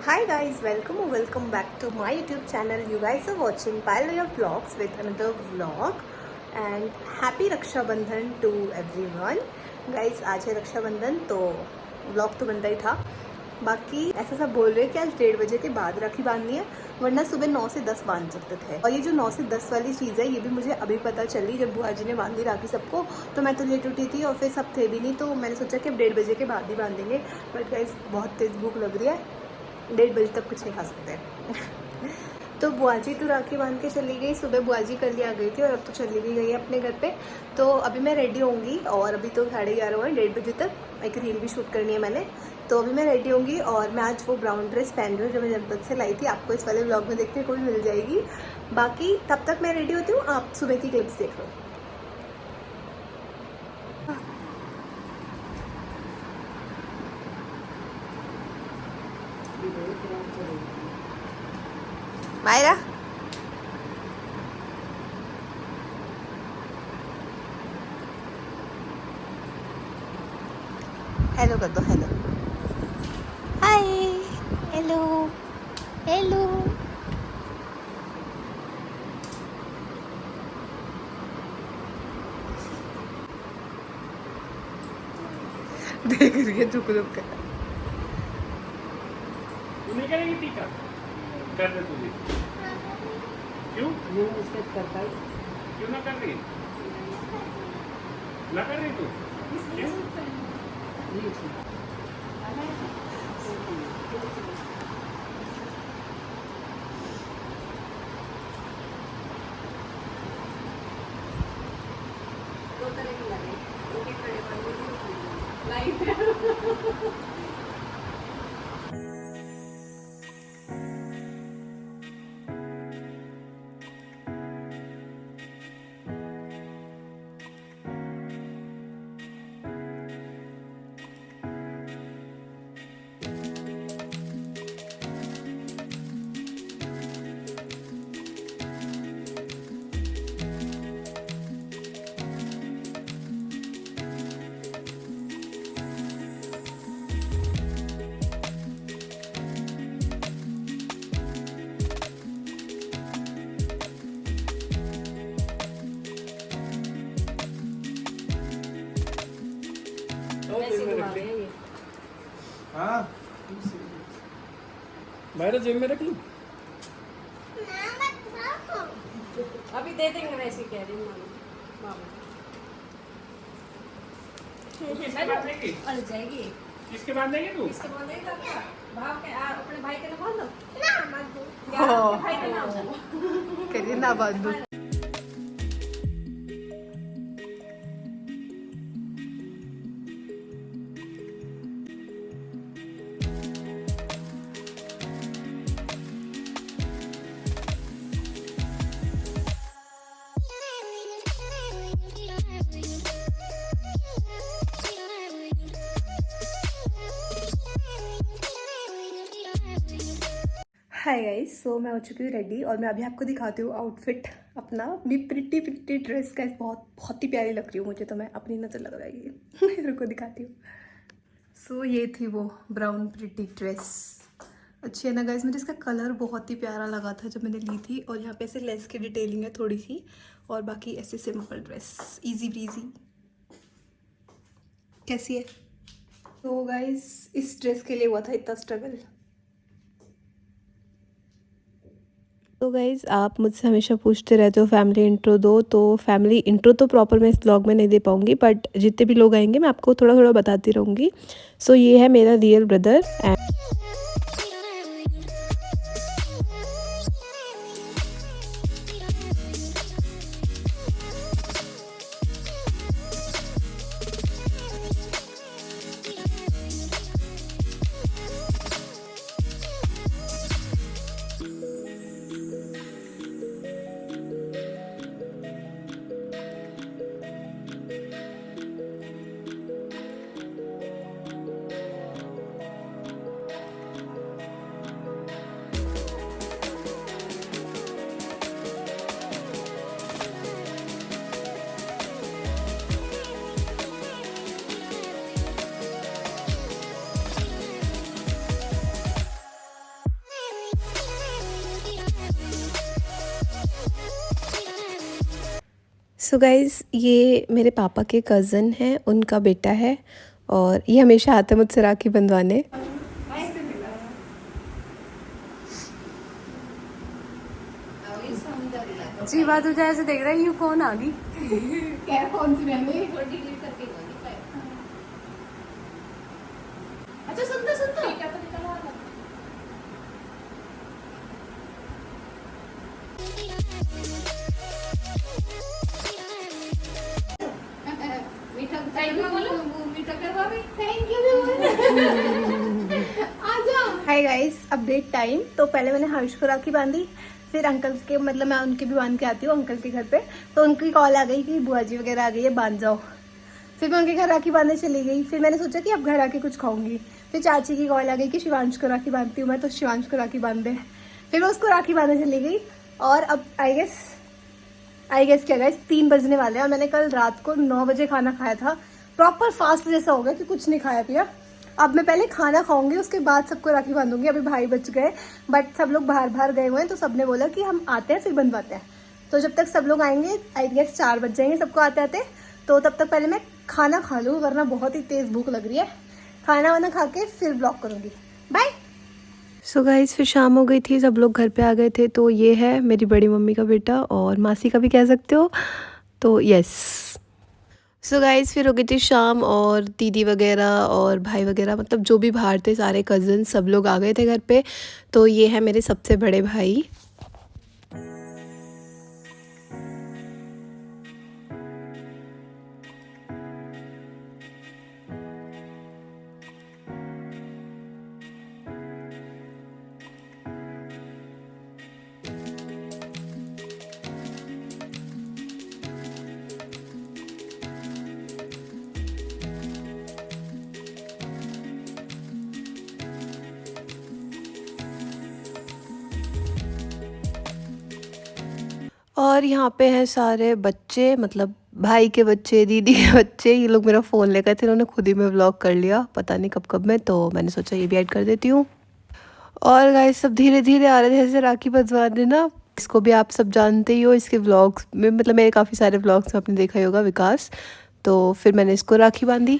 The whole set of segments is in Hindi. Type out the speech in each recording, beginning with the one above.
Hi guys, welcome or welcome back to my YouTube channel. You guys are watching Payal Vlogs with another vlog and happy Raksha Bandhan to everyone. Guys, आज है रक्षा बंधन तो व्लॉग तो बनता ही था। बाकी ऐसा सब बोल रहे हैं कि आज 1:30 बजे के बाद राखी बांधनी है, वरना सुबह 9 से 10 बांध सकते थे। और ये जो 9 से 10 वाली चीज़ है ये भी मुझे अभी पता चली जब बुआ जी ने बांधी राखी सबको। तो मैं तो लेट उठी थी और फिर सब थे भी नहीं, तो मैंने सोचा कि अब 1:30 बजे के बाद ही बांधेंगे। बट गाइस बहुत तेज़ भूख लग रही है, 1:30 बजे तक कुछ नहीं खा सकते। तो बुआ जी तो राखी बांध के चली गई, सुबह बुआ जी कल ही आ गई थी और अब तो चली भी गई है अपने घर पे। तो अभी मैं रेडी होंगी और अभी तो 11:30 हुए, 1:30 बजे तक एक रील भी शूट करनी है मैंने। तो अभी मैं रेडी होंगी और मैं आज वो ब्राउन ड्रेस पहन रही हूँ जो मैं जनपद से लाई थी, आपको इस वाले ब्लॉग में देखने को भी मिल जाएगी। बाकी तब तक मैं रेडी होती हूँ, आप सुबह की क्लिप्स देख लो। मायरा हेलो कर दो, हेलो, हाय, हेलो, हेलो। देख रही है झुक झुक कर। तू नहीं करेगी टीका? कर दे तुझे। क्यों? करता है। क्यों ना कर रही? ना कर रही तू? क्यों? दो तरह की लगे, एक एक खड़े पर लाइट। हाँ। मेरे जेब में रख लूँ? अभी दे देंगे, वैसे कह रही हूँ मामा। किसके बांधेगी? अल जाएगी। किसके बांधेगी तू? किसके बोलेगा क्या? भाव के अपने भाई के नाम बोल दो। हाँ। अपने भाई के नाम करिए ना बांधू। हाय गाइस, सो मैं हो चुकी हूँ रेडी और मैं अभी आपको दिखाती हूँ आउटफिट अपना। अपनी प्रिटी ड्रेस का बहुत ही प्यारी लग रही हूँ मुझे, तो मैं अपनी नज़र लग जाएगी। रुको दिखाती हूँ। सो ये थी वो ब्राउन प्रिटी ड्रेस, अच्छी है ना गाइस। मुझे इसका कलर बहुत ही प्यारा लगा था जब मैंने ली थी। और यहाँ पे ऐसे लेस की डिटेलिंग है थोड़ी सी, और बाकी ऐसे सिंपल ड्रेस, इजी ब्रीजी। कैसी है? तो गाइस इस ड्रेस के लिए हुआ था इतना स्ट्रगल। तो गाइज़ आप मुझसे हमेशा पूछते रहते हो फैमिली इंट्रो दो, तो फैमिली इंट्रो तो प्रॉपर मैं इस ब्लॉग में नहीं दे पाऊँगी, बट जितने भी लोग आएंगे मैं आपको थोड़ा थोड़ा बताती रहूँगी। सो ये है मेरा real brother and so guys, ये मेरे पापा के कज़न हैं, उनका बेटा है और ये हमेशा आते हैं मुझसे राखी बंधवाने। जी बात हो जाए ऐसे देख रहा है यूँ कौन आ गई। क्या कौन सी बहन है? थोड़ी डिलीट करके अच्छा सुनते सुनते क्या तो निकल आ रहा मीठा थैंक यू बोलो मीठा करवा भी थैंक यू आजा। Hi guys, update time. तो पहले मैंने हर्ष को राखी बांधी, फिर अंकल के मतलब मैं उनके भी बांध के आती हूँ अंकल के घर पे। तो उनकी कॉल आ गई कि बुआ जी वगैरह आ गई है, बांध जाओ। फिर मैं उनके घर राखी बांधने चली गई। फिर मैंने सोचा कि अब घर आके कुछ खाऊंगी। फिर चाची की कॉल आ गई कि शिवांश को राखी बांधती हूँ मैं, तो शिवांश को राखी बांध दे। फिर मैं उसको राखी बांधने चली गई और अब आई गेस क्या गाइस 3 बजने वाले हैं। और मैंने कल रात को 9 बजे खाना खाया था, प्रॉपर फास्ट जैसा हो गया कि कुछ नहीं खाया पिया। अब मैं पहले खाना खाऊंगी, उसके बाद सबको राखी बांधूंगी। अभी भाई बच गए, बट सब लोग बाहर गए हुए हैं, तो सबने बोला कि हम आते हैं फिर बंधवाते हैं। तो जब तक सब लोग आएंगे आई गेस 4 बज जाएंगे सबको आते आते। तो तब तक पहले मैं खाना खा लूँ, वरना बहुत ही तेज़ भूख लग रही है। खाना वाना खा के फिर ब्लॉग करूँगी। बाय। सो गाइस, फिर शाम हो गई थी, सब लोग घर पे आ गए थे। तो ये है मेरी बड़ी मम्मी का बेटा और मासी का भी कह सकते हो। तो यस। सो गाइस, फिर हो गई थी शाम और दीदी वगैरह और भाई वगैरह, मतलब जो भी बाहर थे सारे कज़न सब लोग आ गए थे घर पे। तो ये है मेरे सबसे बड़े भाई। और यहाँ पे हैं सारे बच्चे, मतलब भाई के बच्चे, दीदी के बच्चे। ये लोग मेरा फ़ोन लेकर थे, इन्होंने खुद ही में व्लॉग कर लिया, पता नहीं कब कब में। तो मैंने सोचा ये भी ऐड कर देती हूँ। और गाइस, सब धीरे धीरे आ रहे थे ऐसे राखी बंधवाने ना। इसको भी आप सब जानते ही हो, इसके व्लॉग्स में, मतलब मेरे काफ़ी सारे व्लॉग्स में आपने देखा ही होगा, विकास। तो फिर मैंने इसको राखी बांधी।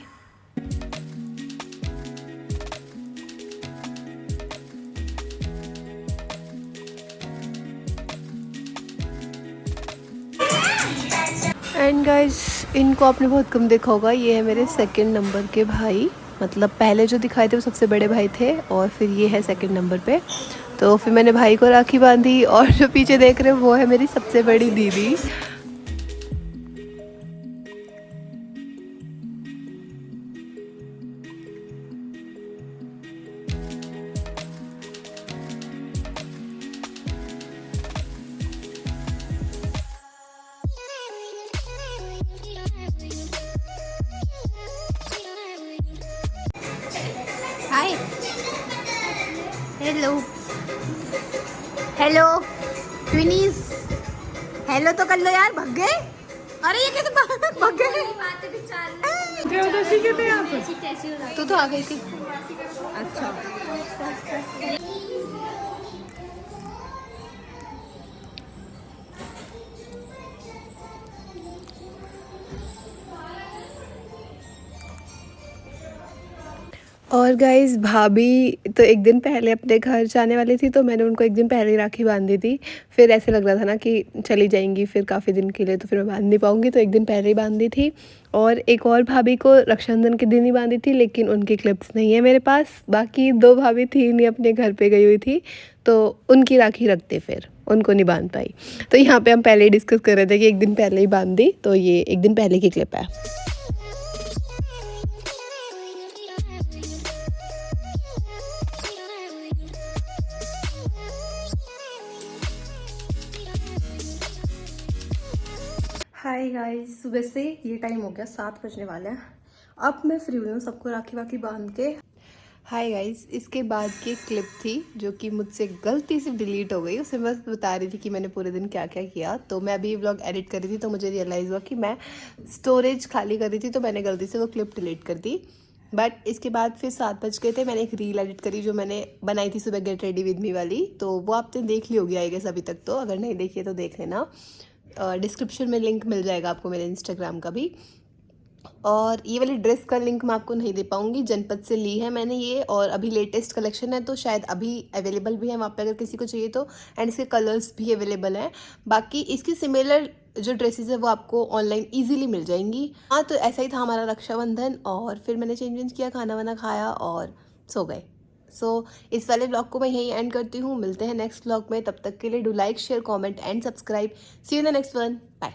एंड गाइस, इनको आपने बहुत कम देखा होगा। ये है मेरे 2nd नंबर के भाई, मतलब पहले जो दिखाए थे वो सबसे बड़े भाई थे और फिर ये है 2nd नंबर पे। तो फिर मैंने भाई को राखी बांधी और जो पीछे देख रहे हो वो है मेरी सबसे बड़ी दीदी। हाय, हेलो हेलो ट्विनीज, हेलो तो कर लो यार। भग गए? अरे ये कैसे भग गए? तू तो आ गई थी। अच्छा, और गाइस, भाभी तो एक दिन पहले अपने घर जाने वाली थी, तो मैंने उनको एक दिन पहले ही राखी बांध दी थी। फिर ऐसे लग रहा था ना कि चली जाएंगी फिर काफ़ी दिन के लिए, तो फिर मैं बांध नहीं पाऊँगी, तो एक दिन पहले ही बांध दी थी। और एक और भाभी को रक्षाबंधन के दिन ही बांधी थी, लेकिन उनकी क्लिप्स नहीं है मेरे पास। बाकी 2 भाभी थी नहीं, अपने घर पर गई हुई थी, तो उनकी राखी रखते, फिर उनको नहीं बांध पाई। तो यहाँ पर हम पहले ही डिस्कस कर रहे थे कि एक दिन पहले ही बांध दी, तो ये एक दिन पहले की क्लिप है। हाय गाइस, सुबह से ये टाइम हो गया, 7 बजने वाले हैं। अब मैं फ्री हुई हूँ सबको राखी वाखी बांध के। हाय गाइस, इसके बाद की एक क्लिप थी जो कि मुझसे गलती से डिलीट हो गई। उसे बस बता रही थी कि मैंने पूरे दिन क्या क्या किया। तो मैं अभी व्लॉग एडिट कर रही थी, तो मुझे रियलाइज़ हुआ कि मैं स्टोरेज खाली कर रही थी, तो मैंने गलती से वो क्लिप डिलीट कर दी। बट इसके बाद फिर 7 बज गए थे, मैंने एक रील एडिट करी जो मैंने बनाई थी सुबह, गेट रेडी विद मी वाली। तो वो आपने देख ली होगी आई गेस अभी तक, तो अगर नहीं देखी है तो देख लेना। डिस्क्रिप्शन में लिंक मिल जाएगा आपको मेरे इंस्टाग्राम का भी। और ये वाली ड्रेस का लिंक मैं आपको नहीं दे पाऊँगी, जनपद से ली है मैंने ये, और अभी लेटेस्ट कलेक्शन है तो शायद अभी अवेलेबल भी है वहाँ पे अगर किसी को चाहिए तो, एंड इसके कलर्स भी अवेलेबल हैं। बाकी इसकी सिमिलर जो ड्रेसेस है वो आपको ऑनलाइन इजीली मिल जाएंगी। हाँ, तो ऐसा ही था हमारा रक्षाबंधन, और फिर मैंने चेंज किया, खाना वाना खाया और सो गए। सो इस वाले ब्लॉग को मैं यहीं एंड करती हूँ। मिलते हैं नेक्स्ट ब्लॉग में, तब तक के लिए do like share comment and subscribe. See you in the next one, bye.